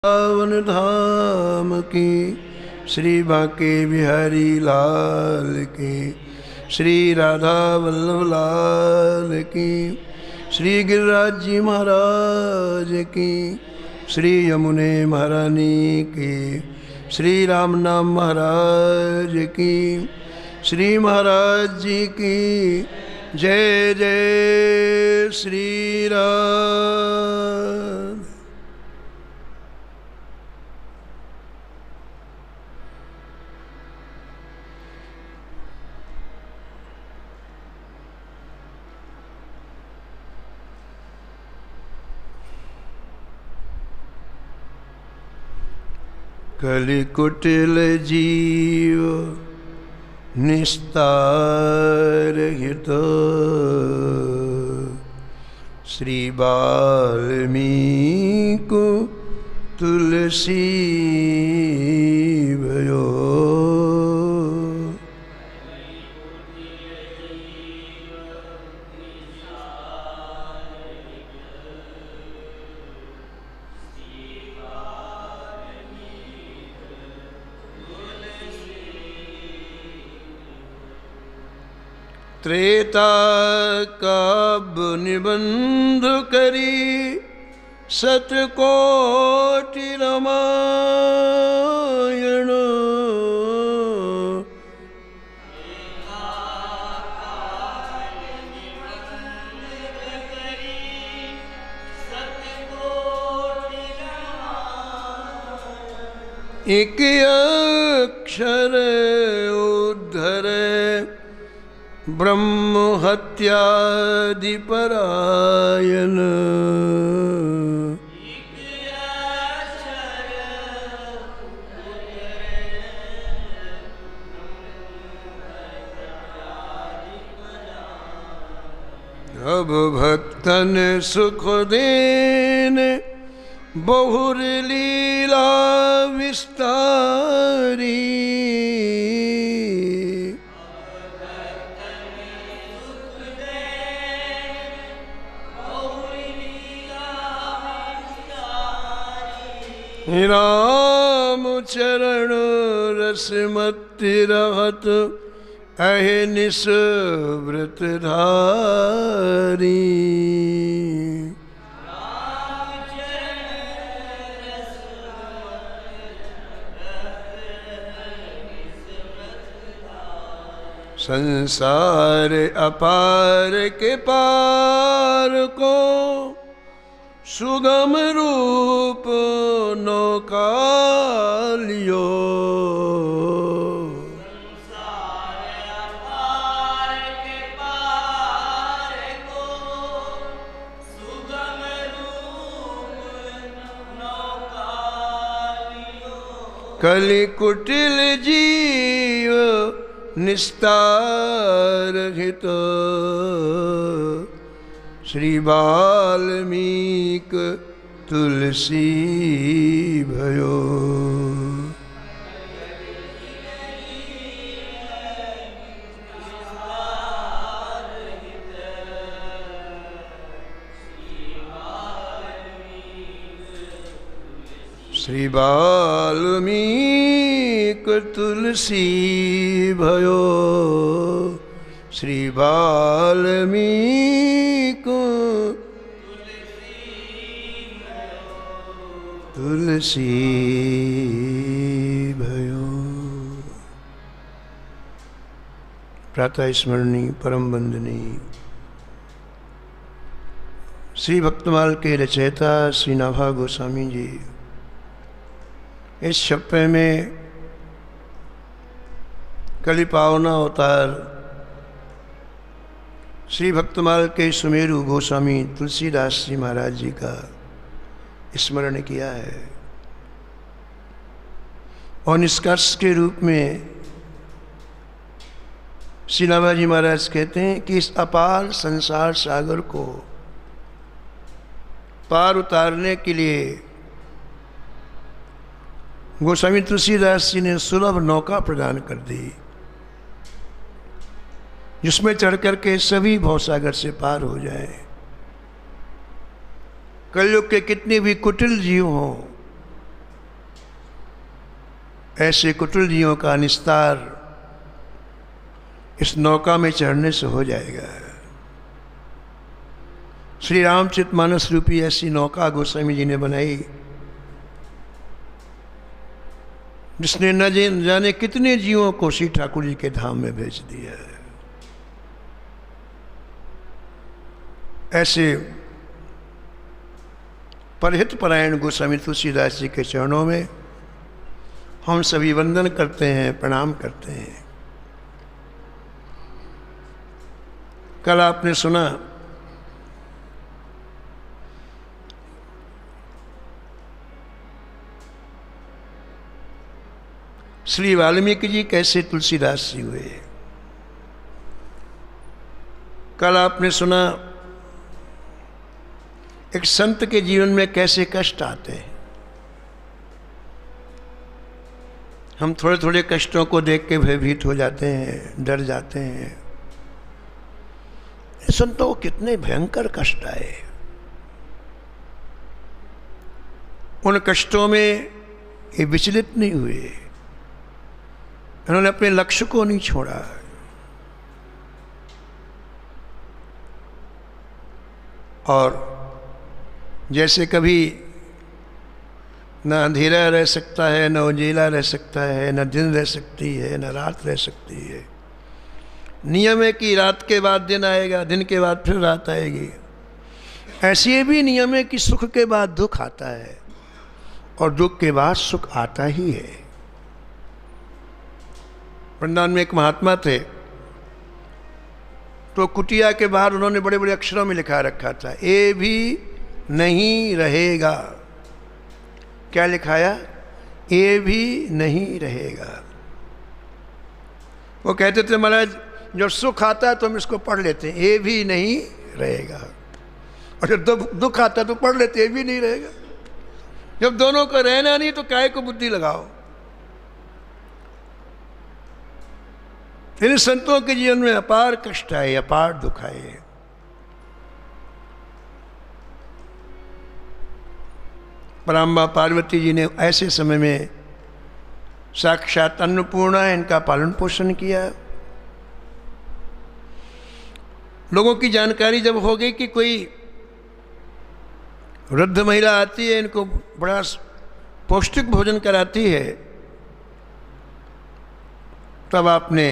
वृंदावन धाम की, श्री बांके बिहारी लाल की, श्री राधा वल्लभ लाल की, श्री गिरिराज जी महाराज की, श्री यमुने महारानी की, श्री राम नाम महाराज की, श्री महाराज जी की जय जय श्री राम। कलि कुटिल जीव निस्तार हित, श्री वाल्मीकि तुलसी भयो। त्रेता काब निबंध करी, सतकोटि रामायण। एक अक्षर उद्धरे, ब्रह्म हत्यादि परायण। अब भक्तन सुख देने, बहुर लीला विस्तारी। राम चरण रसमति रहत, अहिनिस व्रत धारी। संसार अपार के पार को, सुगम रूप नौका लियो। संसार अपार के पार को, सुगम रूप नौका लियो। कलि कुटिल जीव निस्तार हित, श्री वाल्मीकि तुलसी भयो। श्री वाल्मीकि तुलसी भयो, श्री वाल्मीकि तुलसी भयो। प्रातः स्मरणी परम वंदनी श्री भक्तमाल के रचयिता श्री नाभा गोस्वामी जी इस छप्पे में कलि पावना अवतार श्री भक्तमाल के सुमेरु गोस्वामी तुलसीदास जी महाराज जी का स्मरण किया है। और निष्कर्ष के रूप में श्री नाभा जी महाराज कहते हैं कि इस अपार संसार सागर को पार उतारने के लिए गोस्वामी तुलसीदास जी ने सुलभ नौका प्रदान कर दी, जिसमें चढ़ करके सभी भवसागर से पार हो जाए। कलयुग के कितने भी कुटिल जीव हों, ऐसे कुटिल जीवों का निस्तार इस नौका में चढ़ने से हो जाएगा। श्री रामचरितमानस रूपी ऐसी नौका गोस्वामी जी ने बनाई, जिसने न जाने कितने जीवों को श्री ठाकुर जी के धाम में भेज दिया है। ऐसे परहित परायण गोस्वामी तुलसीदास जी के चरणों में हम सभी वंदन करते हैं, प्रणाम करते हैं। कल आपने सुना श्री वाल्मीकि जी कैसे तुलसीदास जी हुए। कल आपने सुना एक संत के जीवन में कैसे कष्ट आते हैं। हम थोड़े थोड़े कष्टों को देख के भयभीत हो जाते हैं, डर जाते हैं। संतों को कितने भयंकर कष्ट आए, उन कष्टों में ये विचलित नहीं हुए, उन्होंने अपने लक्ष्य को नहीं छोड़ा। और जैसे कभी न अंधेरा रह सकता है, न उजेला रह सकता है, न दिन रह सकती है, न रात रह सकती है। नियम है कि रात के बाद दिन आएगा, दिन के बाद फिर रात आएगी। ऐसे भी नियम है कि सुख के बाद दुख आता है और दुख के बाद सुख आता ही है। वृंदावन में एक महात्मा थे, तो कुटिया के बाहर उन्होंने बड़े बड़े अक्षरों में लिखा रखा था, ये भी नहीं रहेगा। क्या लिखाया? ये भी नहीं रहेगा। वो कहते थे महाराज जब सुख आता है तो हम इसको पढ़ लेते हैं, ये भी नहीं रहेगा, और जब दुख आता है तो पढ़ लेते ये भी नहीं रहेगा। जब दोनों का रहना नहीं तो काय को बुद्धि लगाओ। इन संतों के जीवन में अपार कष्ट आए, अपार दुख आए। पराम्बा पार्वती जी ने ऐसे समय में साक्षात अन्नपूर्णा इनका पालन पोषण किया। लोगों की जानकारी जब हो गई कि कोई वृद्ध महिला आती है, इनको बड़ा पौष्टिक भोजन कराती है, तब आपने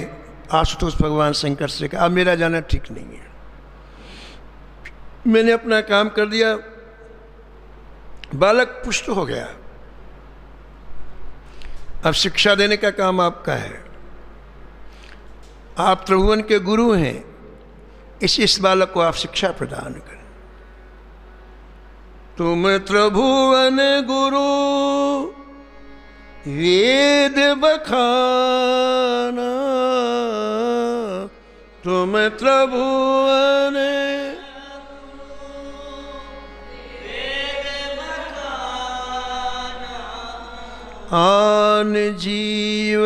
आशुतोष भगवान शंकर से कहा अब मेरा जाना ठीक नहीं है, मैंने अपना काम कर दिया, बालक पुष्ट हो गया, अब शिक्षा देने का काम आपका है। आप त्रिभुवन के गुरु हैं, इस बालक को आप शिक्षा प्रदान करें। तुम त्रिभुवन गुरु वेद बखाना, तुम त्रिभुवन आन जीव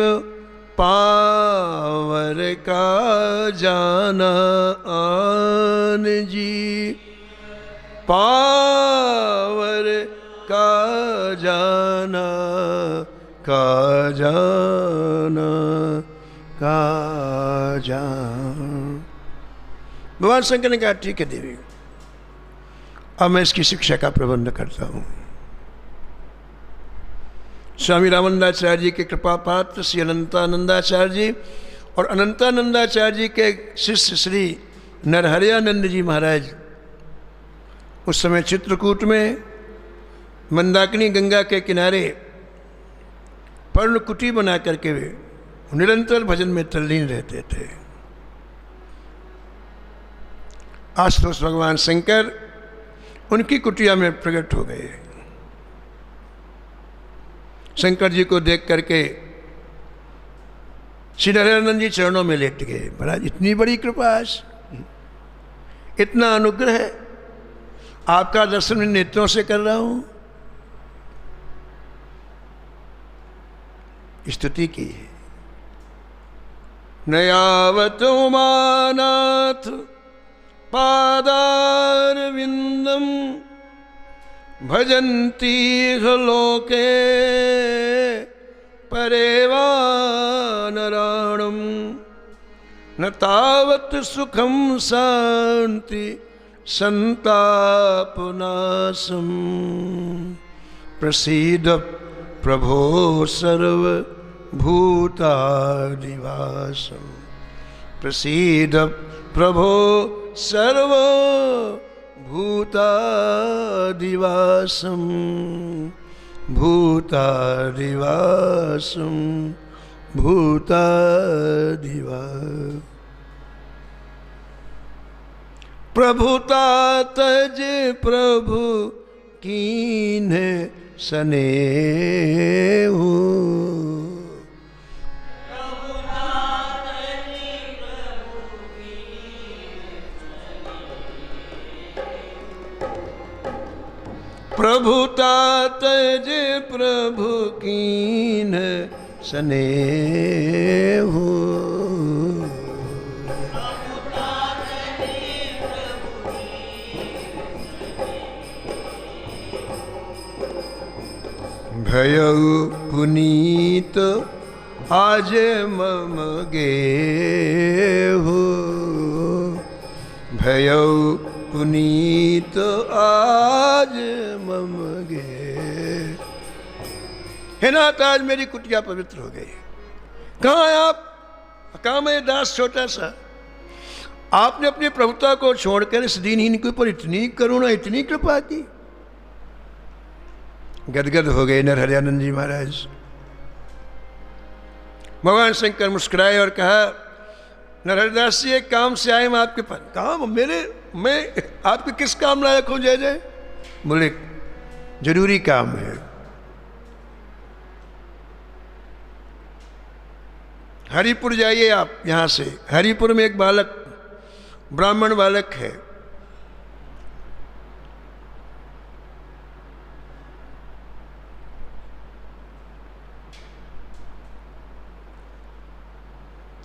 पावर का जाना, आन जी पावर का जाना, का जाना, का जान। भगवान शंकर ने कहा ठीक है देवी, अब मैं इसकी शिक्षा का प्रबंध करता हूँ। स्वामी रामानंदाचार्य जी के कृपा पात्र श्री अनंतानंदाचार्य जी और अनंतानंदाचार्य जी के शिष्य श्री नरहरियानंद जी महाराज उस समय चित्रकूट में मंदाकिनी गंगा के किनारे पर्णकुटी बना करके वे निरंतर भजन में तल्लीन रहते थे। आशुतोष भगवान शंकर उनकी कुटिया में प्रकट हो गए। शंकर जी को देख करके श्री नरहरियानंद जी चरणों में लेट गए। महाराज इतनी बड़ी कृपा, इतना अनुग्रह है, आपका दर्शन इन नेत्रों से कर रहा हूं। स्तुति की नयावत उमानाथ पादार विंदम भजन्ती लोके परेवा नराणम न तावत सुखम शांति संतापनाशम प्रसीद प्रभो सर्वभूतादिवासम प्रसीद प्रभो सर्वभूतादिवासम भूतादिवासम भूतादिवासम प्रभुता तज प्रभु कीन्हे स्नेहु प्रभुता तज प्रभु कीन्हे स्नेहु भयउ पुनीत आज मम गेहु भयउ पुनीत आज मम गे। हे नाथ, आज मेरी कुटिया पवित्र हो गई। कहाँ है आप? कहाँ मैं दास छोटा सा? आपने अपनी प्रभुता को छोड़कर इस दीनहीन के ऊपर इतनी करुणा, इतनी कृपा की। गदगद हो गए नरहरियानंद जी महाराज। भगवान शंकर मुस्कुराए और कहा, नरहरिदास जी, एक काम से आए मैं आपके पास। काम? मैं आपके किस काम लायक हूं? जय जय। बोले, जरूरी काम है। हरिपुर जाइए आप यहां से। हरिपुर में एक बालक, ब्राह्मण बालक है,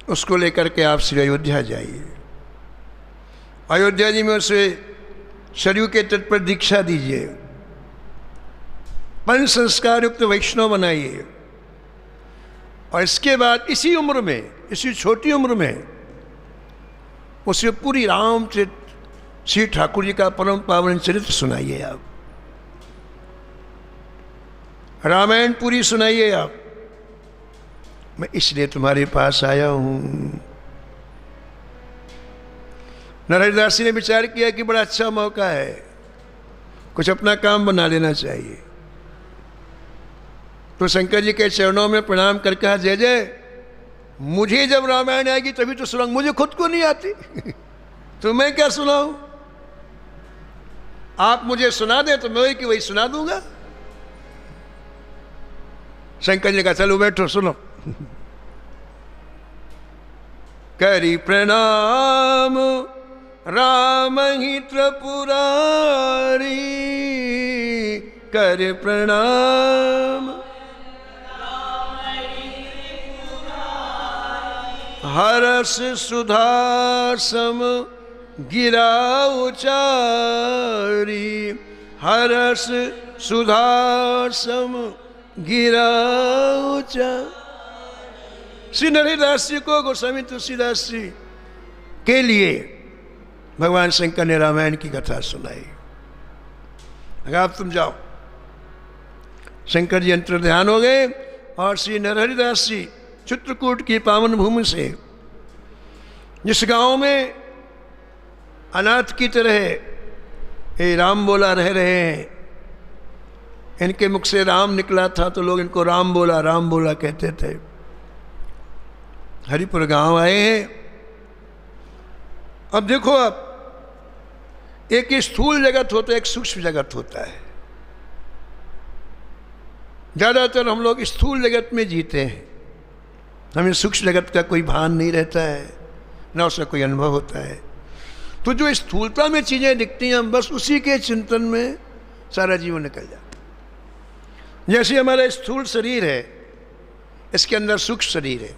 उसको लेकर के आप श्री अयोध्या जाइए। अयोध्या जी में उसे सरयू के तट पर दीक्षा दीजिए, पंच संस्कार युक्त वैष्णव बनाइए, और इसके बाद इसी उम्र में, इसी छोटी उम्र में उसे पूरी रामचरित श्री ठाकुर जी का परम पावन चरित्र सुनाइए। आप रामायण पूरी सुनाइए। आप, मैं इसलिए तुम्हारे पास आया हूं। नरहरिदास जी ने विचार किया कि बड़ा अच्छा मौका है, कुछ अपना काम बना लेना चाहिए। तो शंकर जी के चरणों में प्रणाम करके कहा, जय जय, मुझे जब रामायण आएगी तभी तो सुनाऊंगा, मुझे खुद को नहीं आती तो मैं क्या सुनाऊं? आप मुझे सुना दे तो मैं वही सुना दूंगा। शंकर जी का, चलो बैठो सुनो। करी प्रणाम राम ही त्रिपुरारी, कर प्रणाम हरस सुधा सम गिरा उचारी, हरस सुधा सम गिरा उचारी। श्री नरहरिदास जी को गोस्वामी तुलसीदास जी के लिए भगवान शंकर ने रामायण की कथा सुनाई। अगर आप तुम जाओ, शंकर जी अंतर्ध्यान हो गए और श्री नरहरिदास जी चित्रकूट की पावन भूमि से, जिस गांव में अनाथ की तरह ये राम बोला रह रहे हैं, इनके मुख से राम निकला था तो लोग इनको राम बोला कहते थे। हरिपुर गांव आए हैं। अब देखो, आप एक स्थूल जगत होता है, एक सूक्ष्म जगत होता है। ज्यादातर हम लोग स्थूल जगत में जीते हैं, हमें सूक्ष्म जगत का कोई भान नहीं रहता है, ना उसका कोई अनुभव होता है। तो जो स्थूलता में चीजें दिखती हैं, हम बस उसी के चिंतन में सारा जीवन निकल जाता है। जैसे हमारा स्थूल शरीर है, इसके अंदर सूक्ष्म शरीर है।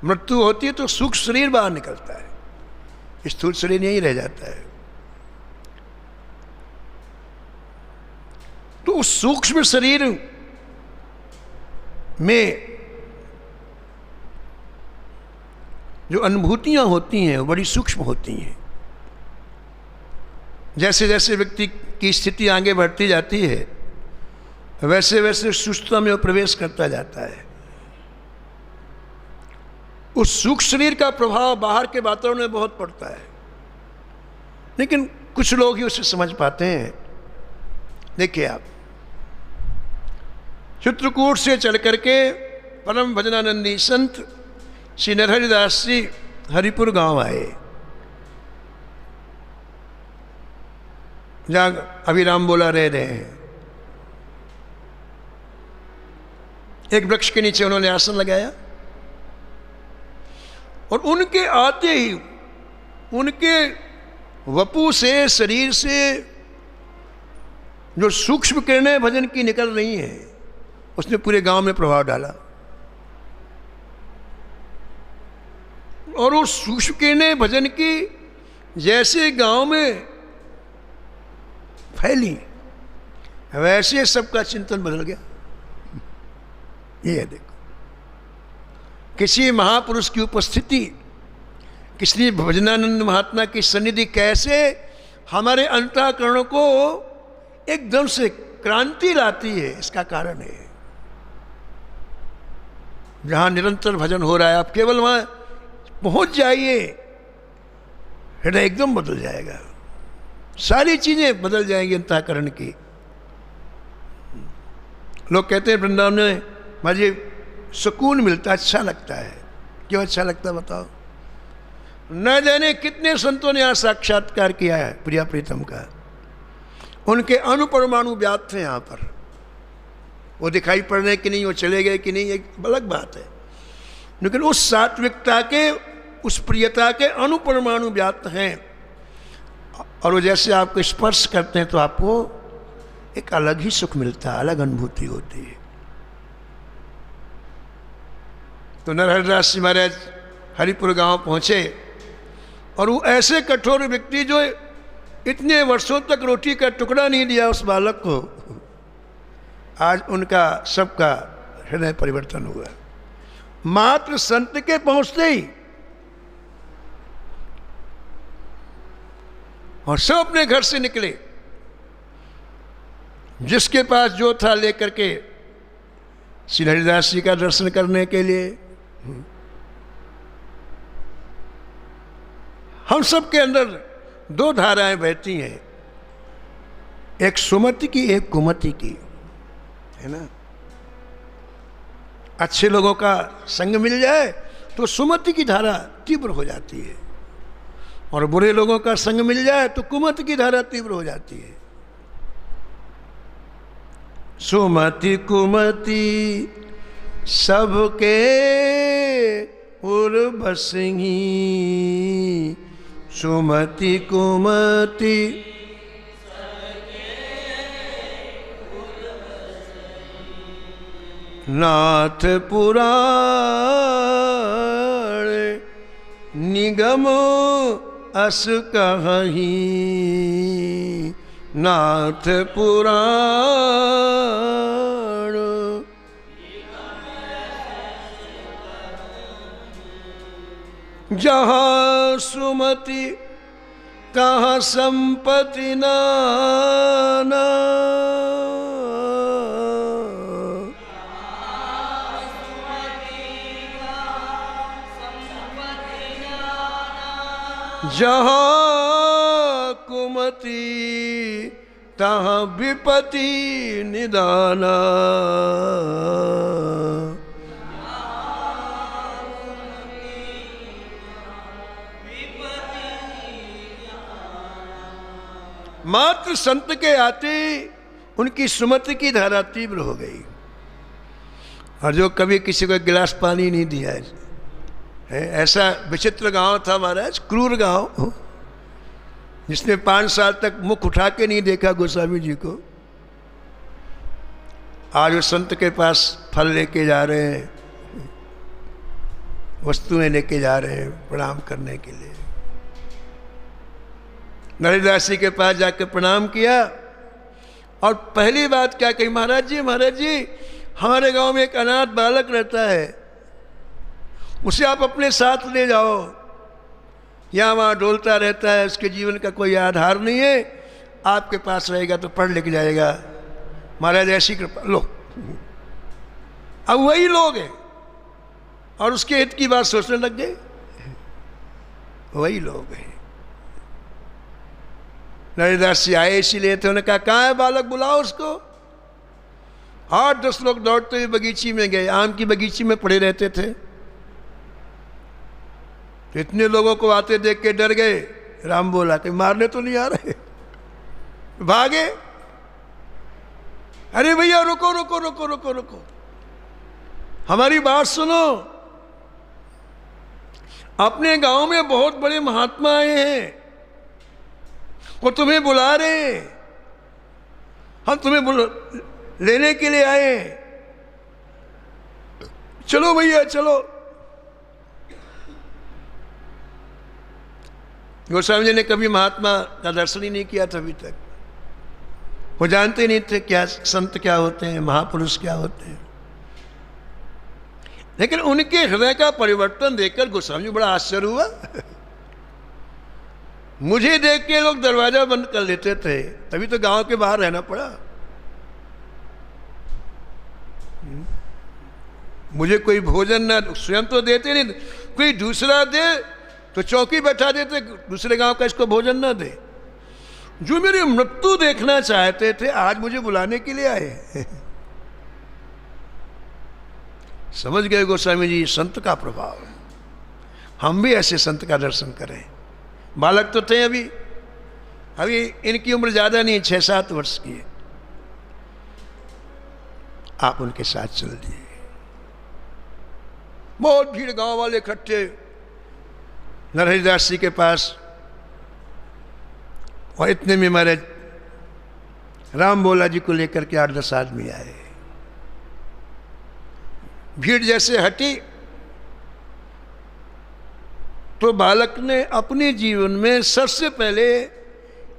मृत्यु होती है तो सूक्ष्म शरीर बाहर निकलता है, स्थूल शरीर यहीं रह जाता है। तो उस सूक्ष्म शरीर में जो अनुभूतियां होती हैं वो बड़ी सूक्ष्म होती हैं। जैसे जैसे व्यक्ति की स्थिति आगे बढ़ती जाती है वैसे वैसे सूक्ष्मता में वो प्रवेश करता जाता है। उस सूक्ष्म शरीर का प्रभाव बाहर के वातावरण में बहुत पड़ता है, लेकिन कुछ लोग ही उसे समझ पाते हैं। देखिए आप, चित्रकूट से चल करके परम भजनानंदी संत श्री नरहरिदास जी हरिपुर गांव आए, जहां अभी राम बोला रह रहे हैं। एक वृक्ष के नीचे उन्होंने आसन लगाया और उनके आते ही उनके वपु से, शरीर से जो सूक्ष्म किरणें भजन की निकल रही हैं उसने पूरे गांव में प्रभाव डाला। और वो सूक्ष्म किरणें भजन की जैसे गांव में फैली वैसे सबका चिंतन बदल गया। ये देखो, किसी महापुरुष की उपस्थिति, किसी भजनानंद महात्मा की सन्निधि कैसे हमारे अंतःकरणों को एकदम से क्रांति लाती है, इसका कारण है। जहां निरंतर भजन हो रहा है, आप केवल वहां पहुंच जाइए, हृदय एकदम बदल जाएगा, सारी चीजें बदल जाएंगी अंतःकरण की। लोग कहते हैं वृंदावन में मुझे सुकून मिलता, अच्छा लगता है। क्यों अच्छा लगता है बताओ? न जाने कितने संतों ने यहाँ साक्षात्कार किया है प्रिया प्रीतम का, उनके अणुपरमाणु व्याप्त थे यहाँ पर। वो दिखाई पड़ रहे कि नहीं, वो चले गए कि नहीं, एक अलग बात है, लेकिन उस सात्विकता के, उस प्रियता के अणुपरमाणु व्याप्त हैं। और वो जैसे आपको स्पर्श करते हैं तो आपको एक अलग ही सुख मिलता है, अलग अनुभूति होती है। तो नरहरिदास जी महाराज हरिपुर गांव पहुंचे और वो ऐसे कठोर व्यक्ति जो इतने वर्षों तक रोटी का टुकड़ा नहीं दिया उस बालक को, आज उनका सबका हृदय परिवर्तन हुआ। मात्र संत के पहुंचते ही और सब अपने घर से निकले, जिसके पास जो था लेकर के श्री हरिदास जी का दर्शन करने के लिए। हम सब के अंदर दो धाराएं बहती हैं, एक सुमति की, एक कुमति की, है ना। अच्छे लोगों का संग मिल जाए तो सुमति की धारा तीव्र हो जाती है, और बुरे लोगों का संग मिल जाए तो कुमति की धारा तीव्र हो जाती है। सुमति कुमति सबके उर्वशी, सुमति कुमति नाथ पुराण निगम अस कहीं, नाथ पुराण जहाँ सुमति कहाँ संपत्ति नाना, जहाँ कुमति तहाँ विपत्ति निदाना। मात्र संत के आते उनकी सुमति की धारा तीव्र हो गई, और जो कभी किसी को एक गिलास पानी नहीं दिया है, ऐसा विचित्र गांव था महाराज, क्रूर गांव, जिसने 5 साल तक मुख उठा के नहीं देखा गोस्वामी जी को। आज वो संत के पास फल लेके जा रहे हैं, वस्तुएं लेके जा रहे हैं प्रणाम करने के लिए। नरहरिदास जी के पास जाकर प्रणाम किया और पहली बात क्या कही, महाराज जी हमारे गांव में एक अनाथ बालक रहता है, उसे आप अपने साथ ले जाओ, यहाँ वहाँ डोलता रहता है, उसके जीवन का कोई आधार नहीं है, आपके पास रहेगा तो पढ़ लिख जाएगा, महाराज ऐसी कृपा। लो, अब वही लोग हैं और उसके हित की बात सोचने लग गए, वही लोग हैं। नरेदास जी आए इसीलिए थे, उन्होंने कहा कहाँ है बालक, बुलाओ उसको। 8-10 लोग दौड़ते हुए बगीची में गए, आम की बगीची में पड़े रहते थे। तो इतने लोगों को आते देख के डर गए। राम बोला कि मारने तो नहीं आ रहे, भागे। अरे भैया रुको रुको रुको रुको रुको, हमारी बात सुनो, अपने गांव में बहुत बड़े महात्मा आए हैं, वो तुम्हें बुला रहे हैं, हम तुम्हें लेने के लिए आए, चलो भैया चलो। गोस्वामी जी ने कभी महात्मा का दर्शन ही नहीं किया था अभी तक, वो जानते नहीं थे क्या संत क्या होते हैं, महापुरुष क्या होते हैं। लेकिन उनके हृदय का परिवर्तन देखकर गोस्वामी जी बड़ा आश्चर्य हुआ। मुझे देख के लोग दरवाजा बंद कर लेते थे, तभी तो गांव के बाहर रहना पड़ा। मुझे कोई भोजन ना, स्वयं तो देते नहीं, कोई दूसरा दे तो चौकी बैठा देते, दूसरे गांव का इसको भोजन ना दे। जो मेरी मृत्यु देखना चाहते थे आज मुझे बुलाने के लिए आए। समझ गए गोस्वामी जी संत का प्रभाव। हम भी ऐसे संत का दर्शन करें। बालक तो थे अभी इनकी उम्र ज्यादा नहीं, 6-7 वर्ष की है। आप उनके साथ चल दिए। बहुत भीड़, गांव वाले इकट्ठे नरहरिदास जी के पास, और इतने में हमारे राम बोला जी को लेकर के 8-10 आदमी आए। भीड़ जैसे हटी तो बालक ने अपने जीवन में सबसे पहले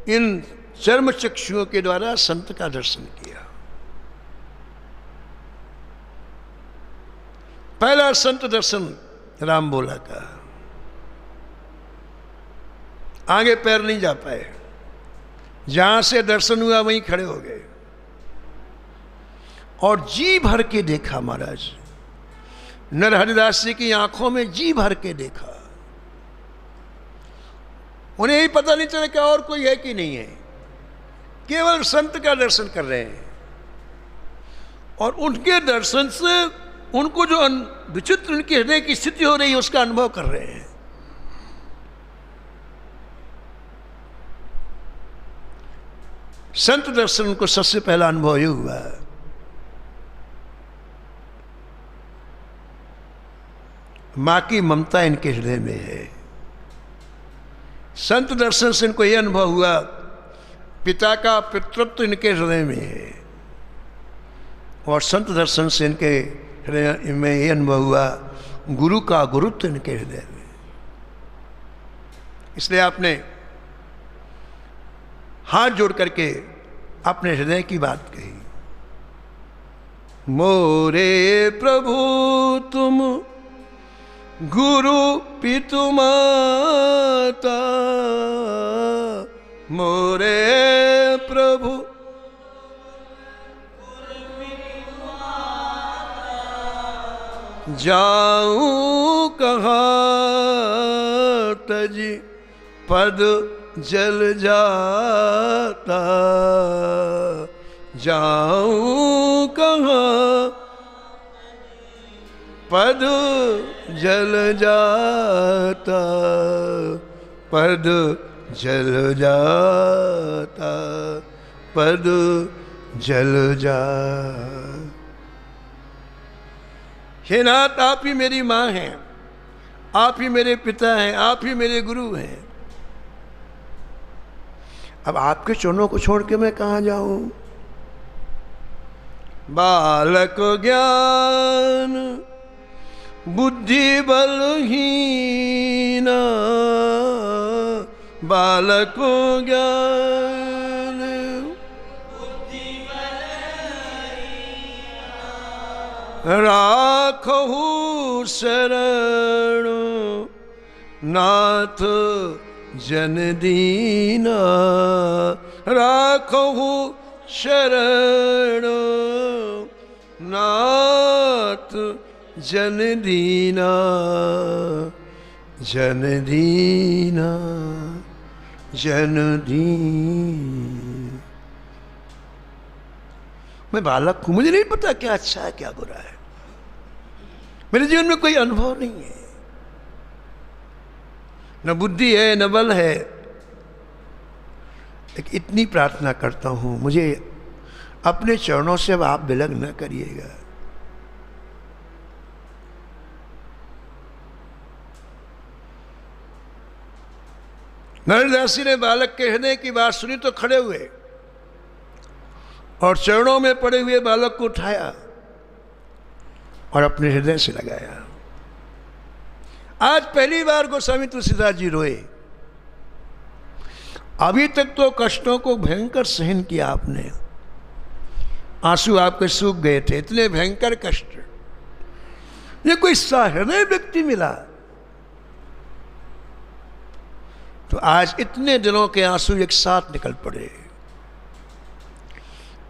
इन चर्म चक्षुओं के द्वारा संत का दर्शन किया। पहला संत दर्शन राम बोला का। आगे पैर नहीं जा पाए, जहां से दर्शन हुआ वहीं खड़े हो गए और जी भर के देखा। महाराज नरहरिदास जी की आंखों में जी भर के देखा। उन्हें ही पता नहीं चला कि और कोई है कि नहीं है, केवल संत का दर्शन कर रहे हैं। और उनके दर्शन से उनको जो विचित्र उनके हृदय की स्थिति हो रही है उसका अनुभव कर रहे हैं। संत दर्शन को सबसे पहला अनुभव ये हुआ, मां की ममता इनके हृदय में है। संत दर्शन से इनको यह अनुभव हुआ पिता का पितृत्व इनके हृदय में है। और संत दर्शन से इनके हृदय में यह अनुभव हुआ गुरु का गुरुत्व इनके हृदय में। इसलिए आपने हाथ जोड़ करके अपने हृदय की बात कही। मोरे प्रभु तुम गुरु पितु माता, मोरे प्रभु जाऊं कहाँ तजी पद जल जाता, जाऊं कहाँ पद जल जाता, पद जल जाता, पद जल जा। हे नाथ, आप ही मेरी माँ हैं, आप ही मेरे पिता हैं, आप ही मेरे गुरु हैं। अब आपके चरणों को छोड़ के मैं कहाँ जाऊं। बालक ज्ञान बुद्धि बलहीना, बालक ज्ञान बुद्धि बलहीना, राखहु शरण नाथ जन दीना, राखहु शरण नाथ जन दीना, जन दीना जन दीन। मैं बालक हूं, मुझे नहीं पता क्या अच्छा है क्या बुरा है, मेरे जीवन में कोई अनुभव नहीं है, न बुद्धि है न बल है। एक इतनी प्रार्थना करता हूं, मुझे अपने चरणों से अब आप विलग न करिएगा। नरदास जी ने बालक के हृदय की बात सुनी तो खड़े हुए और चरणों में पड़े हुए बालक को उठाया और अपने हृदय से लगाया। आज पहली बार गोस्वामी तुलसीदास जी रोए। अभी तक तो कष्टों को भयंकर सहन किया आपने, आंसू आपके सूख गए थे, इतने भयंकर कष्ट। ये कोई सहृदय व्यक्ति मिला तो आज इतने दिनों के आंसू एक साथ निकल पड़े।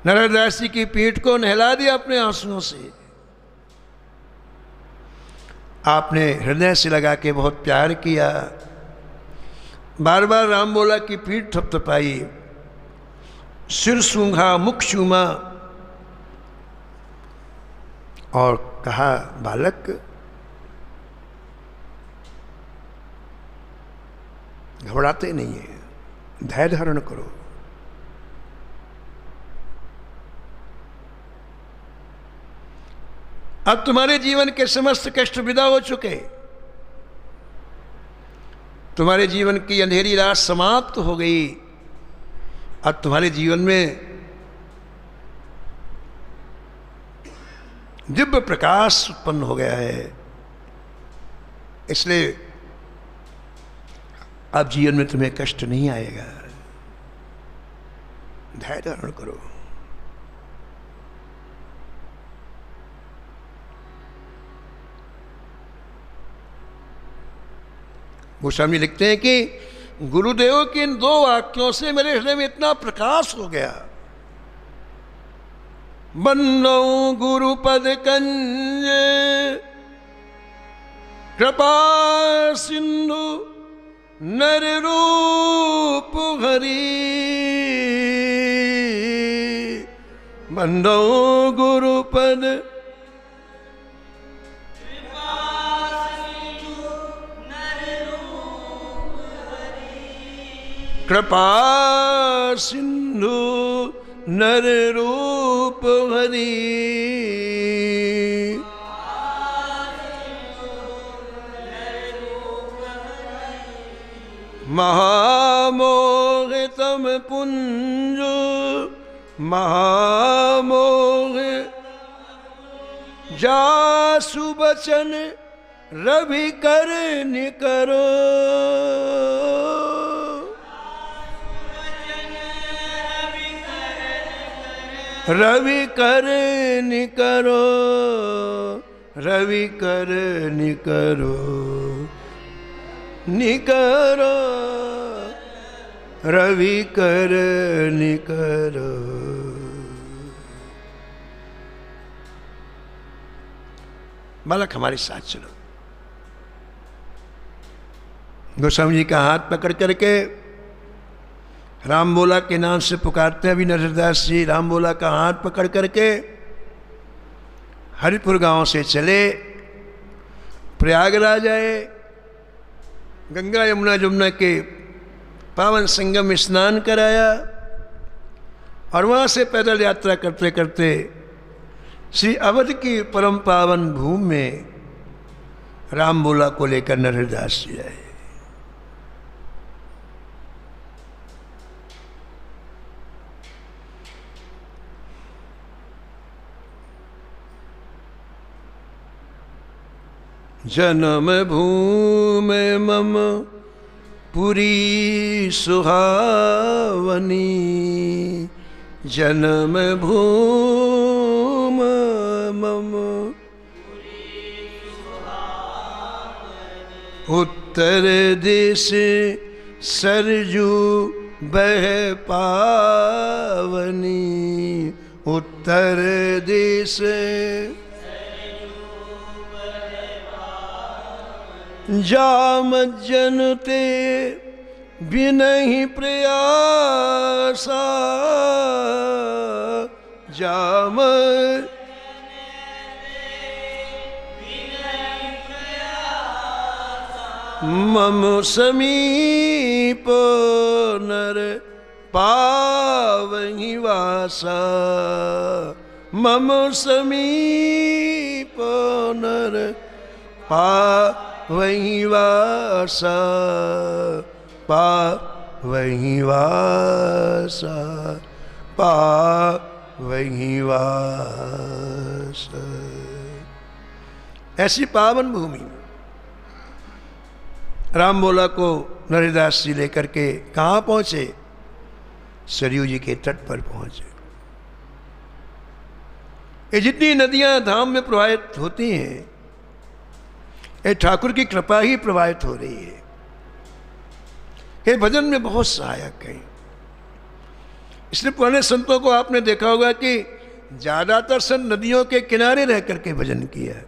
नरदास जी की पीठ को नहला दिया अपने आंसुओं से। आपने हृदय से लगा के बहुत प्यार किया, बार बार राम बोला की पीठ थपथपाई, सिर सूंघा, मुख चूमा और कहा, बालक घबराते नहीं है, धैर्य धारण करो। अब तुम्हारे जीवन के समस्त कष्ट विदा हो चुके, तुम्हारे जीवन की अंधेरी रात समाप्त हो गई। अब तुम्हारे जीवन में दिव्य प्रकाश उत्पन्न हो गया है, इसलिए अब जीवन में तुम्हें कष्ट नहीं आएगा। धैर्य धारण करो। गोस्वामी लिखते हैं कि गुरुदेव के इन दो वाक्यों से मेरे हृदय में इतना प्रकाश हो गया। बन्नो गुरुपद कंज कृपा सिंधु नर रूप हरि, बन्नो गुरुपद कृपा सिंधु नर रूप हरि, महामोह तम पुंज महामोह जासु बचन रवि कर निकरो, रवि कर निकरो, रवि कर निकरो, निकरो रवि कर निकरो। बालक हमारे साथ चलो। गोस्वामी जी का हाथ पकड़ करके राम बोला के नाम से पुकारते हैं अभी नरदास जी। राम बोला का हाथ पकड़ करके हरिपुर गांव से चले, प्रयागराज आए, गंगा यमुना जमुना के पावन संगम में स्नान कराया और वहाँ से पैदल यात्रा करते करते श्री अवध की परम पावन भूमि में राम बोला को लेकर नरदास जी आए। जन्म भूमि मम पुरी सुहावनी, जन्म भूमि मम उत्तर दिश सरजू बह पावनी, उत्तर दिश जाम जनते बिनहि प्रयासा, जाम मम समीप नर पावहि वासा, मम समीप नर पावहि वासा, पावहि वासा, पावहि वासा। ऐसी पावन भूमि राम बोला को नरहरिदास जी लेकर के कहाँ पहुँचे? सरयू जी के तट पर पहुँचे। ये जितनी नदियाँ धाम में प्रवाहित होती हैं, ये ठाकुर की कृपा ही प्रवाहित हो रही है। ये भजन में बहुत सहायक है। इसलिए पुराने संतों को आपने देखा होगा कि ज़्यादातर संत नदियों के किनारे रह करके भजन किया है।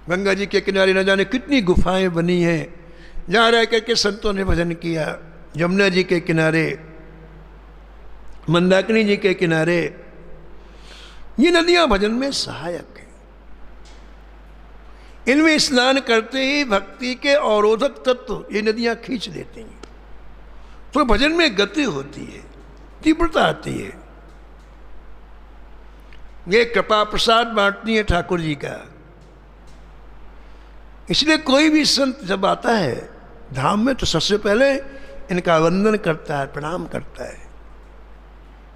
गंगा जी के किनारे न जाने कितनी गुफाएं बनी हैं, जहाँ रह करके संतों ने भजन किया। यमुना जी के किनारे, मंदाकिनी जी के किनारे, ये नदियाँ भजन में सहायक हैं। इनमें स्नान करते ही भक्ति के अवरोधक तत्व ये नदियाँ खींच देती हैं, तो भजन में गति होती है, तीव्रता आती है। ये कृपा प्रसाद बांटती है ठाकुर जी का। इसलिए कोई भी संत जब आता है धाम में तो सबसे पहले इनका वंदन करता है, प्रणाम करता है।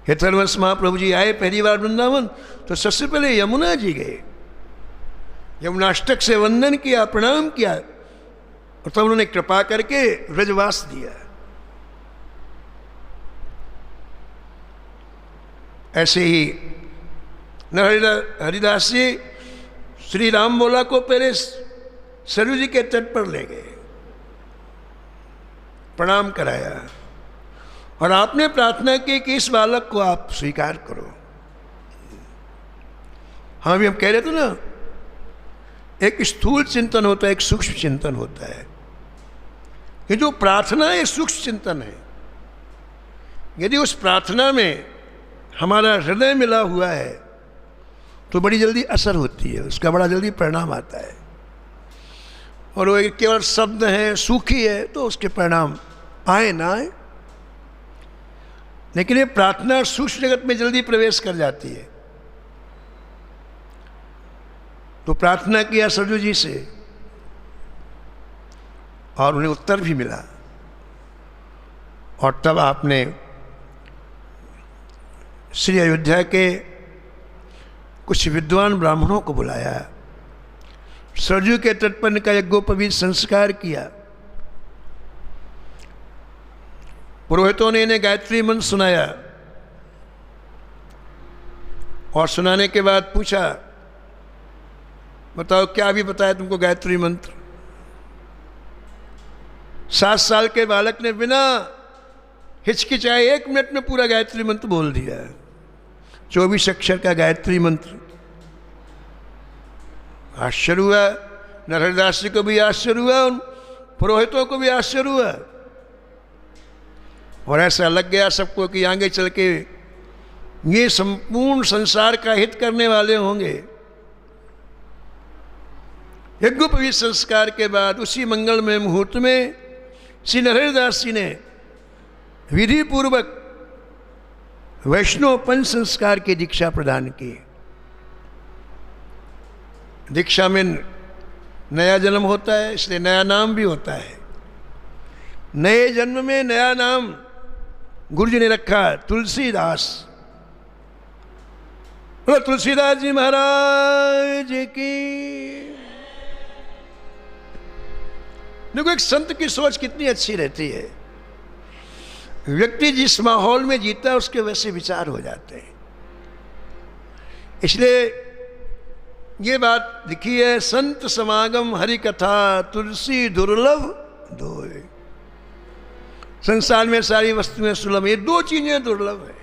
हेतरवंश महाप्रभु जी आए पहली बार वृंदावन तो सबसे पहले यमुना जी गए, यमुनाष्टक से वंदन किया, प्रणाम किया, और तब उन्होंने कृपा करके व्रजवास दिया। ऐसे ही हरिदास जी श्री राम बोला को पहले सरयू जी के तट पर ले गए, प्रणाम कराया, और आपने प्रार्थना की कि इस बालक को आप स्वीकार करो। हाँ, अभी हम कह रहे थे ना, एक स्थूल चिंतन होता है, एक सूक्ष्म चिंतन होता है। ये जो प्रार्थना है सूक्ष्म चिंतन है। यदि उस प्रार्थना में हमारा हृदय मिला हुआ है तो बड़ी जल्दी असर होती है, उसका बड़ा जल्दी परिणाम आता है। और वो केवल शब्द है, सूखी है, तो उसके परिणाम आए ना आए, लेकिन ये प्रार्थना सूक्ष्म जगत में जल्दी प्रवेश कर जाती है। तो प्रार्थना किया सरयू जी से और उन्हें उत्तर भी मिला, और तब आपने श्री अयोध्या के कुछ विद्वान ब्राह्मणों को बुलाया, सरयू के तट पर इनका यज्ञोपवीत संस्कार किया। पुरोहितों ने इन्हें गायत्री मंत्र सुनाया, और सुनाने के बाद पूछा, बताओ क्या भी बताया तुमको गायत्री मंत्र? 7 साल के बालक ने बिना हिचकिचाए 1 मिनट में पूरा गायत्री मंत्र बोल दिया। 24 अक्षर का गायत्री मंत्र। आश्चर्य हुआ, नरहरिदास जी को भी आश्चर्य हुआ, उन पुरोहितों को भी आश्चर्य हुआ, और ऐसा लग गया सबको कि आगे चल के ये संपूर्ण संसार का हित करने वाले होंगे। यज्ञोपवीत संस्कार के बाद उसी मंगलमय मुहूर्त में श्री नरहरिदास जी ने विधि पूर्वक वैष्णव पंच संस्कार की दीक्षा प्रदान की। दीक्षा में नया जन्म होता है, इसलिए नया नाम भी होता है। नए जन्म में नया नाम गुरु जी ने रखा, तुलसीदास। बोलो तुलसीदास जी महाराज की। देखो, एक संत की सोच कितनी अच्छी रहती है। व्यक्ति जिस माहौल में जीता है उसके वैसे विचार हो जाते हैं। इसलिए ये बात लिखी है, संत समागम हरि कथा तुलसी दुर्लभ दोए। संसार में सारी वस्तुएं सुलभ, ये दो चीजें दुर्लभ है,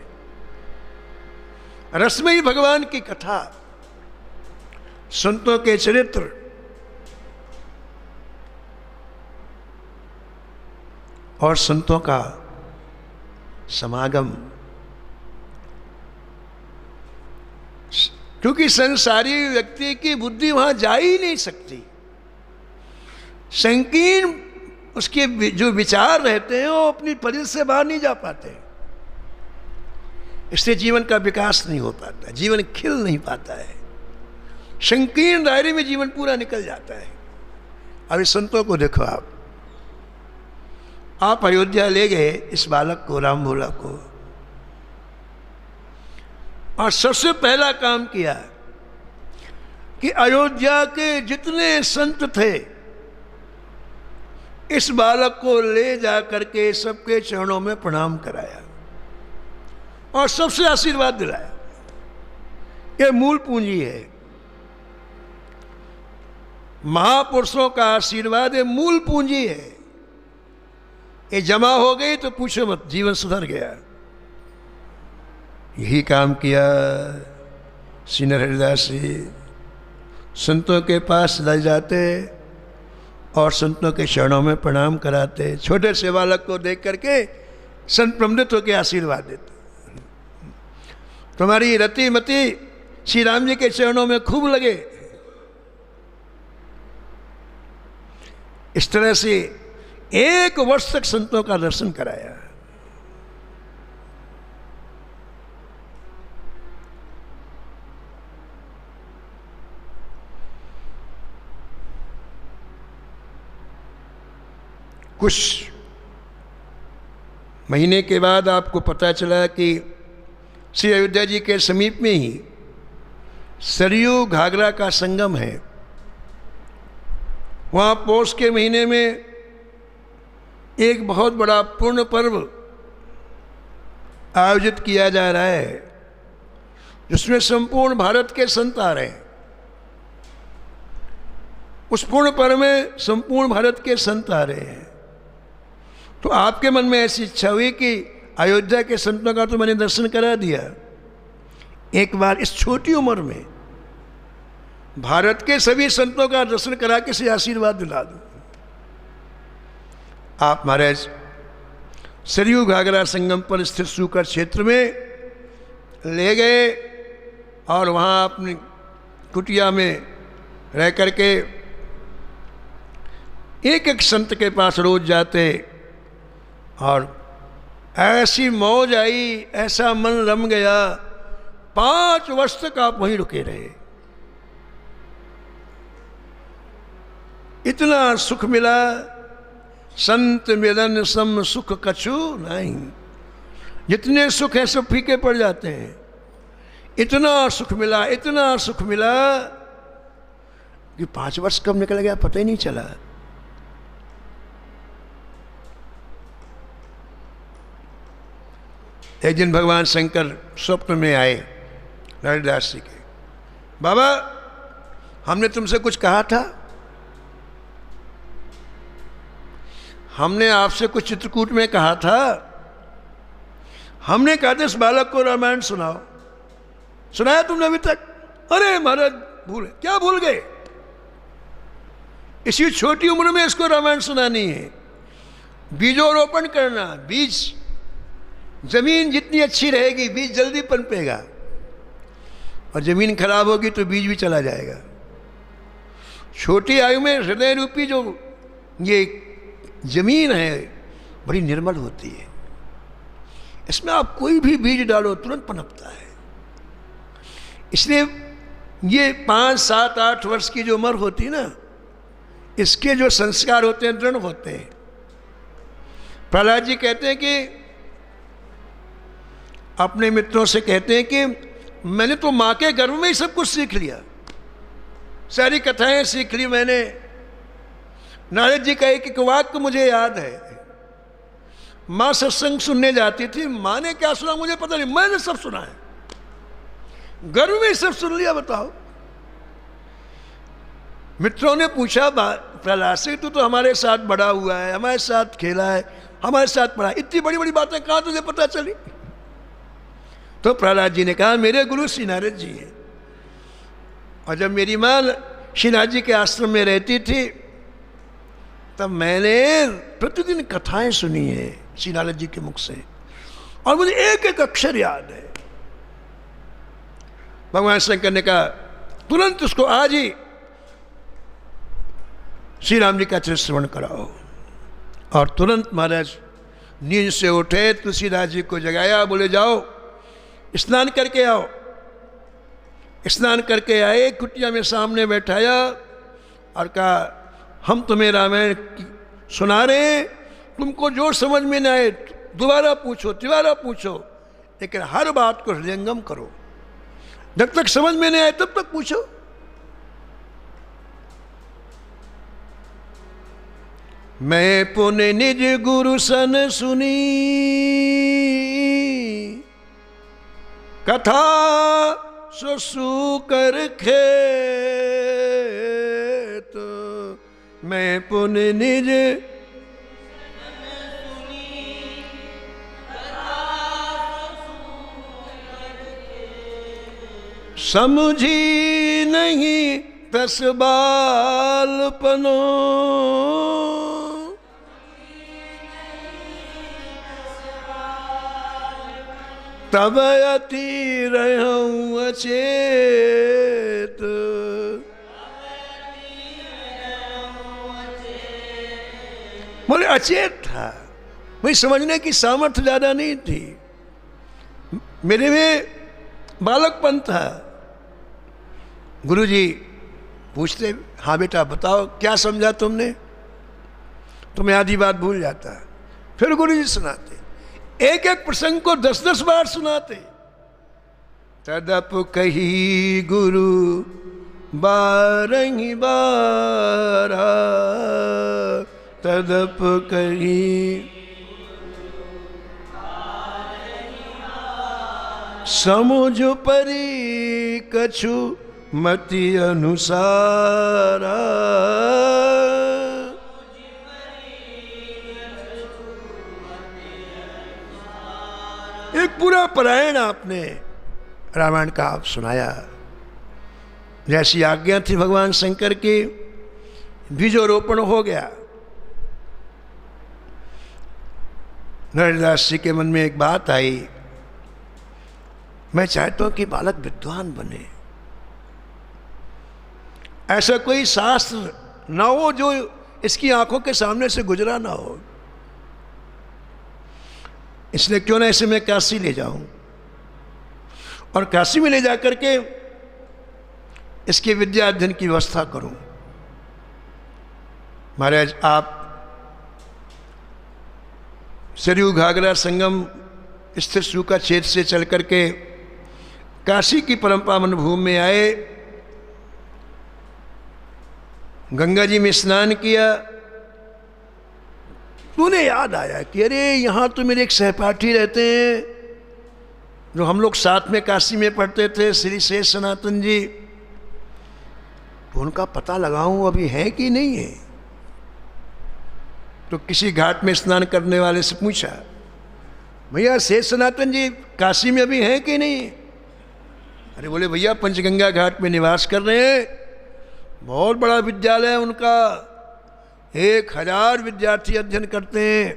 रसमयी भगवान की कथा, संतों के चरित्र और संतों का समागम। क्योंकि संसारी व्यक्ति की बुद्धि वहां जा ही नहीं सकती, संकीर्ण उसके जो विचार रहते हैं वो अपनी परिधि से बाहर नहीं जा पाते, इससे जीवन का विकास नहीं हो पाता, जीवन खिल नहीं पाता है, संकीर्ण दायरे में जीवन पूरा निकल जाता है। अब इस संतों को देखो, आप अयोध्या ले गए इस बालक को, राम भोला को, और सबसे पहला काम किया कि अयोध्या के जितने संत थे इस बालक को ले जा करके सबके चरणों में प्रणाम कराया और सबसे आशीर्वाद दिलाया। यह मूल पूंजी है, महापुरुषों का आशीर्वाद ये मूल पूंजी है। ये जमा हो गई तो पूछो मत, जीवन सुधर गया। यही काम किया श्री हरिदास जी, संतों के पास ले जाते और संतों के चरणों में प्रणाम कराते, छोटे से बालक को देख करके संत प्रमदित होकर आशीर्वाद देते, तुम्हारी रति मति श्री राम जी के चरणों में खूब लगे। इस तरह से 1 वर्ष तक संतों का दर्शन कराया। कुछ महीने के बाद आपको पता चला कि श्री अयोध्या जी के समीप में ही सरयू घाघरा का संगम है, वहाँ पौष के महीने में एक बहुत बड़ा पूर्ण पर्व आयोजित किया जा रहा है, जिसमें संपूर्ण भारत के संत आ रहे हैं। उस पूर्ण पर्व में संपूर्ण भारत के संत आ रहे हैं, तो आपके मन में ऐसी इच्छा हुई कि अयोध्या के संतों का तो मैंने दर्शन करा दिया, एक बार इस छोटी उम्र में भारत के सभी संतों का दर्शन करा के से आशीर्वाद दिला दूं। आप महाराज सरयू घाघरा संगम पर स्थित सूकर क्षेत्र में ले गए और वहाँ अपनी कुटिया में रह करके एक एक संत के पास रोज जाते और ऐसी मौज आई, ऐसा मन रम गया, 5 वर्ष तक आप वहीं रुके रहे। इतना सुख मिला, संत मिलन सम सुख कछु नहीं। जितने सुख हैं सब फीके पड़ जाते हैं। इतना सुख मिला, इतना सुख मिला कि 5 वर्ष कब निकल गया पता ही नहीं चला। एक दिन भगवान शंकर स्वप्न में आए हरिदास जी के, बाबा हमने तुमसे कुछ कहा था, हमने आपसे कुछ चित्रकूट में कहा था, हमने कहा था इस बालक को रामायण सुनाओ, सुनाया तुमने अभी तक? अरे महाराज भूल, क्या भूल गए? इसी छोटी उम्र में इसको रामायण सुनानी है। बीजोरोपण करना, बीज, जमीन जितनी अच्छी रहेगी बीज जल्दी पनपेगा, और जमीन खराब होगी तो बीज भी चला जाएगा। छोटी आयु में हृदय रूपी जो ये जमीन है बड़ी निर्मल होती है, इसमें आप कोई भी बीज डालो तुरंत पनपता है। इसलिए ये 5, 7, 8 वर्ष की जो उम्र होती है ना, इसके जो संस्कार होते हैं दृढ़ होते हैं। प्रहलाद जी कहते हैं कि अपने मित्रों से कहते हैं कि मैंने तो माँ के गर्भ में ही सब कुछ सीख लिया, सारी कथाएं सीख ली मैंने। नारद जी का एक वाक्य मुझे याद है, माँ सत्संग सुनने जाती थी, माँ ने क्या सुना मुझे पता नहीं, मैंने सब सुना है, गर्भ में ही सब सुन लिया। बताओ मित्रों ने पूछा प्रहलाद से, तू तो हमारे साथ बड़ा हुआ है, हमारे साथ खेला है, हमारे साथ पढ़ा, इतनी बड़ी बड़ी बातें कहाँ तुझे पता चली? तो प्रहलाद जी ने कहा, मेरे गुरु श्री नारद जी हैं, और जब मेरी माँ श्री नारद जी के आश्रम में रहती थी तब मैंने प्रतिदिन कथाएं सुनी है श्री नारद जी के मुख से, और मुझे एक एक अक्षर याद है। भगवान शंकर ने कहा, तुरंत उसको आज ही श्री राम जी का चरित्र श्रवण कराओ। और तुरंत महाराज नींद से उठे, तुलसीदास जी को जगाया, बोले जाओ स्नान करके आओ। स्नान करके आए, कुटिया में सामने बैठाया और कहा, हम तुम्हें रामायण सुना रहे हैं, तुमको जो समझ में न आए दोबारा पूछो, तिबारा पूछो, लेकिन हर बात को हृदयंगम करो। जब तक समझ में नहीं आए तब तक पूछो। मैं पुण्य निज गुरु सन सुनी, कथा ससु कर खेत। मैं पुण्य निज समझी नहीं तस बालपनो, तब अति रहूं अचेत। बोले अचेत था, भाई समझने की सामर्थ्य ज्यादा नहीं थी, मेरे में बालकपन था। गुरुजी पूछते, हाँ बेटा बताओ क्या समझा तुमने, तो मैं आधी बात भूल जाता। फिर गुरुजी सुनाते, एक एक प्रसंग को 10-10 बार सुनाते। तदप कही गुरु बारही बारा, तदप कही समुझ परी कछु मति अनुसारा। एक पूरा पारायण आपने रामायण का आप सुनाया। जैसी आज्ञा थी भगवान शंकर की, बीजोरोपण हो गया। नरदास जी के मन में एक बात आई, मैं चाहता हूं कि बालक विद्वान बने। ऐसा कोई शास्त्र ना हो जो इसकी आंखों के सामने से गुजरा ना हो, इसलिए क्यों ना इसे मैं काशी ले जाऊं और काशी में ले जाकर के इसके विद्या अध्ययन की व्यवस्था करूं। महाराज आप सरयू घाघरा संगम स्थित सूखा क्षेत्र से चल करके काशी की परम पावन भूमि में आए, गंगा जी में स्नान किया। उन्हें याद आया कि अरे यहाँ तो मेरे एक सहपाठी रहते हैं जो हम लोग साथ में काशी में पढ़ते थे, श्री शेष सनातन जी। तो उनका पता लगाऊं अभी है कि नहीं है। तो किसी घाट में स्नान करने वाले से पूछा, भैया शेष सनातन जी काशी में अभी हैं कि नहीं? अरे बोले भैया पंचगंगा घाट में निवास कर रहे हैं, बहुत बड़ा विद्यालय है उनका, 1000 विद्यार्थी अध्ययन करते हैं,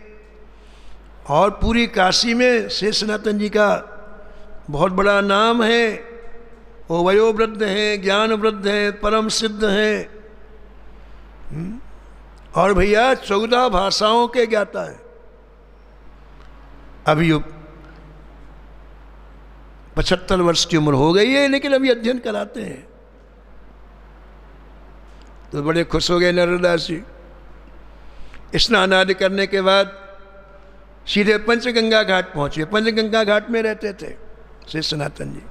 और पूरी काशी में शेष सनातन जी का बहुत बड़ा नाम है। वो वयोवृद्ध हैं, ज्ञान वृद्ध हैं, परम सिद्ध हैं, और भैया 14 भाषाओं के ज्ञाता है। अभी 75 वर्ष की उम्र हो गई है, लेकिन अभी अध्ययन कराते हैं। तो बड़े खुश हो गए नरदास जी। स्नान आदि करने के बाद सीधे पंचगंगा घाट पहुंचे। पंचगंगा घाट में रहते थे श्री सनातन जी।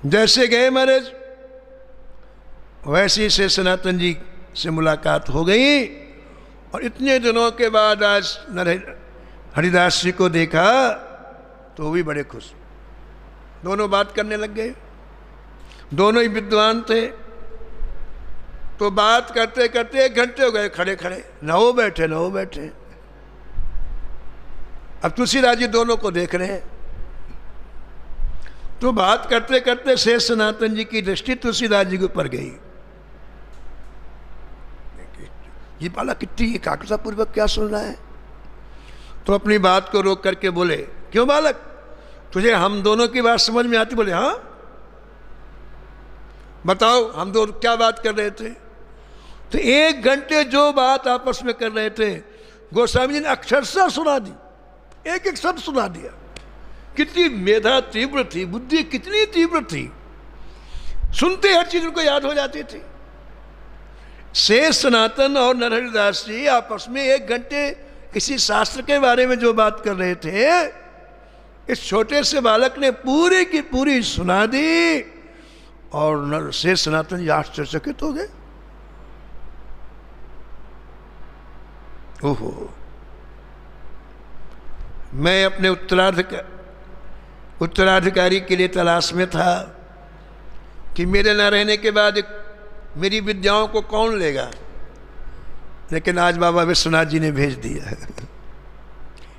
जैसे गए महाराज वैसे ही से सनातन जी से मुलाकात हो गई, और इतने दिनों के बाद आज हरिदास जी को देखा तो वो भी बड़े खुश, दोनों बात करने लग गए। दोनों ही विद्वान थे। तो बात करते करते 1 घंटे हो गए खड़े खड़े, न वो बैठे न वो बैठे। अब तुलसीदास जी दोनों को देख रहे हैं। तो बात करते करते शेष सनातन जी की दृष्टि तुलसीदास जी के ऊपर गई। ये बाला कितनी एकाग्रता पूर्वक क्या सुन रहा है। तो अपनी बात को रोक करके बोले, क्यों बालक, तुझे हम दोनों की बात समझ में आती? बोले हाँ, बताओ हम दोनों क्या बात कर रहे थे। तो 1 घंटे जो बात आपस में कर रहे थे गोस्वामी जी ने अक्षरशः सुना दी, एक एक शब्द सुना दिया। कितनी मेधा तीव्र थी, बुद्धि कितनी तीव्र थी, सुनते हर चीज उनको याद हो जाती थी। शेष सनातन और नरहरिदास जी आपस में 1 घंटे किसी शास्त्र के बारे में जो बात कर रहे थे, इस छोटे से बालक ने पूरी की पूरी सुना दी। और शेष सनातन जी आश्चर्यचकित हो गए। ओहो, मैं अपने उत्तराधिकारी के लिए तलाश में था कि मेरे न रहने के बाद मेरी विद्याओं को कौन लेगा, लेकिन आज बाबा विश्वनाथ जी ने भेज दिया।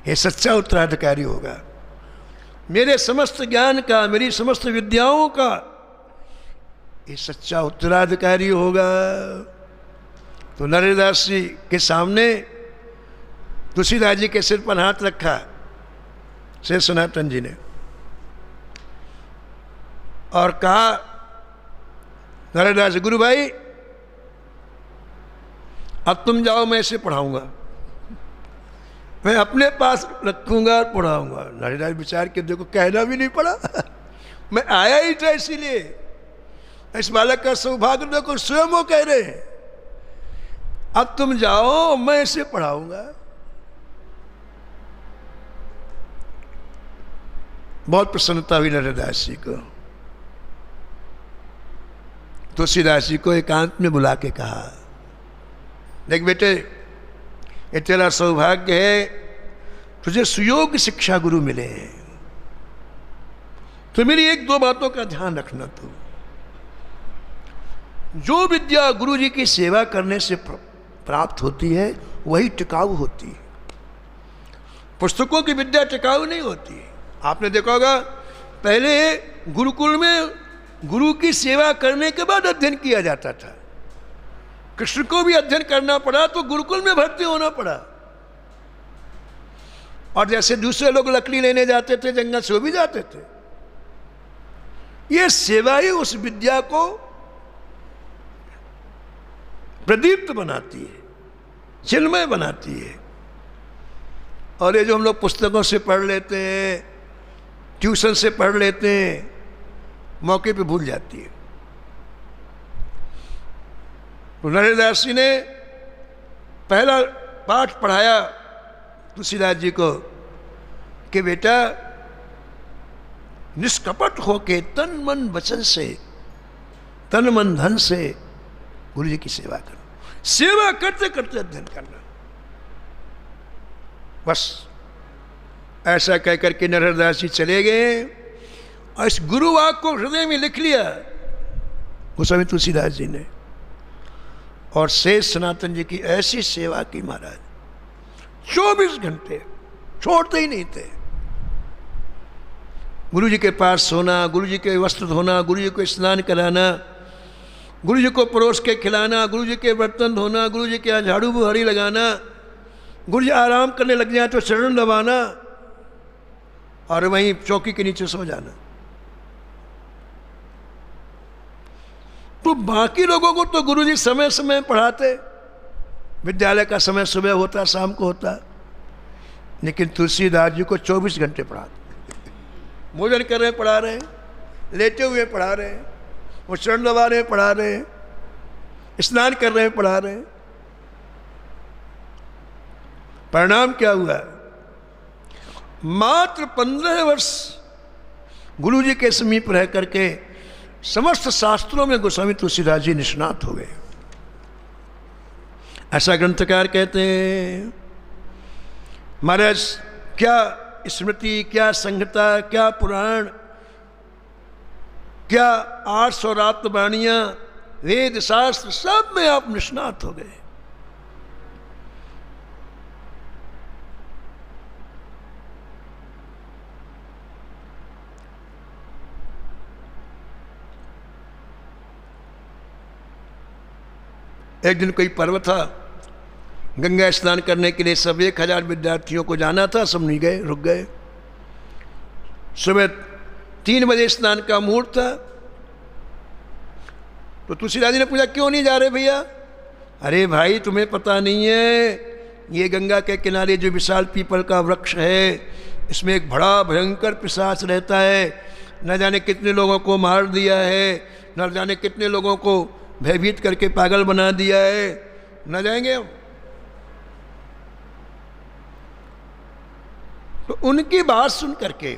ये सच्चा उत्तराधिकारी होगा, मेरे समस्त ज्ञान का, मेरी समस्त विद्याओं का ये सच्चा उत्तराधिकारी होगा। तो नरहरिदास जी के सामने तुलसीदास जी के सिर पर हाथ रखा शेष सनातन जी ने और कहा, नरहरिदास जी, गुरु भाई अब तुम जाओ, मैं इसे पढ़ाऊंगा, मैं अपने पास रखूंगा और पढ़ाऊंगा। नरहरिदास विचार के देखो, कहना भी नहीं पड़ा। मैं आया ही था इसीलिए। इस बालक का सौभाग्य देखो, स्वयं वो कह रहे हैं अब तुम जाओ, मैं इसे पढ़ाऊंगा। बहुत प्रसन्नता हुई नरहरिदास जी को। तुलसीदास जी को एकांत में बुला के कहा, देख बेटे, ये तेरा सौभाग्य है, तुझे सुयोग्य शिक्षा गुरु मिले हैं। तो मेरी 1-2 बातों का ध्यान रखना। तो जो विद्या गुरु जी की सेवा करने से प्राप्त होती है वही टिकाऊ होती है। पुस्तकों की विद्या टिकाऊ नहीं होती है। आपने देखा होगा, पहले गुरुकुल में गुरु की सेवा करने के बाद अध्ययन किया जाता था। कृष्ण को भी अध्ययन करना पड़ा तो गुरुकुल में भर्ती होना पड़ा। और जैसे दूसरे लोग लकड़ी लेने जाते थे जंगल से, वो भी जाते थे। ये सेवा ही उस विद्या को प्रदीप्त बनाती है, चिन्मय बनाती है। और ये जो हम लोग पुस्तकों से पढ़ लेते हैं, ट्यूशन से पढ़ लेते हैं, मौके पे भूल जाती है। तो नरहरिदास जी ने पहला पाठ पढ़ाया तुलसीदास जी को कि बेटा, निष्कपट होके तन मन वचन से, तन मन धन से गुरु जी की सेवा करो। सेवा करते करते अध्ययन करना। बस ऐसा कहकर के नरहरिदास जी चले गए और इस गुरुवाक को हृदय में लिख लिया गोस्वामी तुलसीदास जी ने। और शेष सनातन जी की ऐसी सेवा की महाराज, 24 घंटे छोड़ते ही नहीं थे। गुरु जी के पास सोना, गुरु जी के वस्त्र धोना, गुरु जी को स्नान कराना, गुरु जी को परोस के खिलाना, गुरु जी के बर्तन धोना, गुरु जी के यहाँ झाड़ू बुहारी लगाना, गुरु जी आराम करने लग जाए तो चरण दबाना और वहीं चौकी के नीचे सो जाना। तो बाकी लोगों को तो गुरु जी समय समय पढ़ाते, विद्यालय का समय सुबह होता, शाम को होता, लेकिन तुलसीदास जी को 24 घंटे पढ़ाते। भोजन कर रहे पढ़ा रहे हैं, लेटे हुए पढ़ा रहे हैं, वो चरण दबा रहे पढ़ा रहे हैं, स्नान कर रहे हैं पढ़ा रहे हैं। परिणाम क्या हुआ? मात्र 15 वर्ष गुरु जी के समीप रह करके समस्त शास्त्रों में गोस्वामी तुलसीदास जी निष्णात हो गए। ऐसा ग्रंथकार कहते हैं। महाराज, क्या स्मृति, क्या संहिता, क्या पुराण, क्या 800 रातबाणियां, वेद शास्त्र सब में आप निष्णात हो गए। एक दिन कोई पर्व था, गंगा स्नान करने के लिए सब 1000 विद्यार्थियों को जाना था, सब नहीं गए, रुक गए। सुबह 3 बजे स्नान का मुहूर्त था, तो तुलसीदास जी ने पूछा क्यों नहीं जा रहे भैया? अरे भाई तुम्हें पता नहीं है, ये गंगा के किनारे जो विशाल पीपल का वृक्ष है, इसमें एक बड़ा भयंकर पिशाच रहता है, न जाने कितने लोगों को मार दिया है, न जाने कितने लोगों को भयभीत करके पागल बना दिया है, न जाएंगे हम। तो उनकी बात सुन करके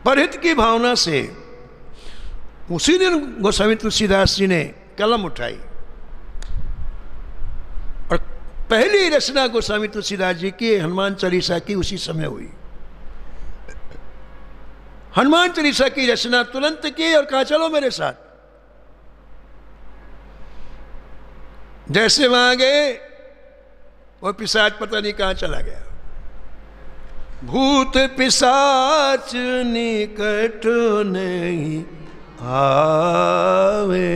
परहित की भावना से उसी दिन गोस्वामी तुलसीदास जी ने कलम उठाई और पहली रचना गोस्वामी तुलसीदास जी की हनुमान चालीसा की उसी समय हुई। हनुमान चालीसा की रचना तुरंत की और कहा चलो मेरे साथ। जैसे वहां गए वो पिशाच पता नहीं कहां चला गया। भूत पिशाच निकट नहीं आवे,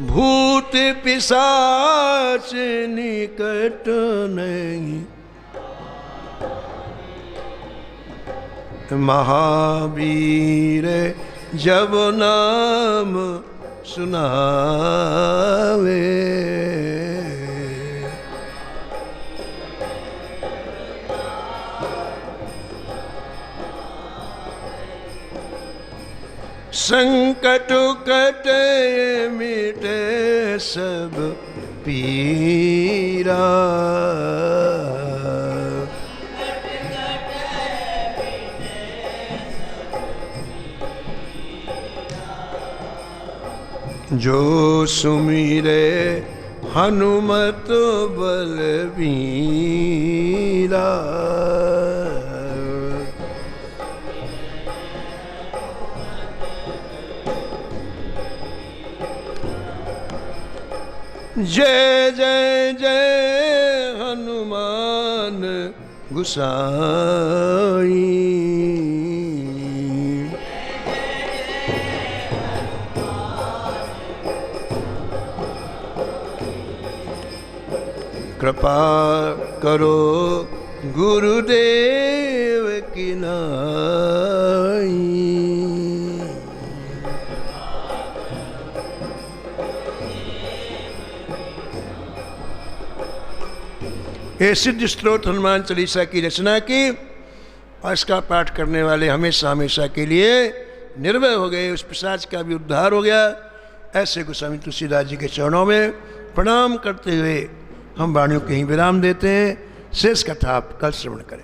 भूत पिशाच निकट नहीं, महावीर जब नाम सुनावे। संकट कटे मिटे सब पीरा, जो सुमिरे हनुमत बलबीरा। जय जय जय हनुमान गुसाई, कृपा करो गुरुदेव की नाई। ये सिद्ध स्त्रोत हनुमान चालीसा की रचना की और इसका पाठ करने वाले हमेशा हमेशा के लिए निर्भय हो गए, उस पिशाच का भी उद्धार हो गया। ऐसे गोस्वामी तुलसीदास जी के चरणों में प्रणाम करते हुए हम वाणियों के ही विराम देते हैं। शेष कथा आप कल श्रवण करें।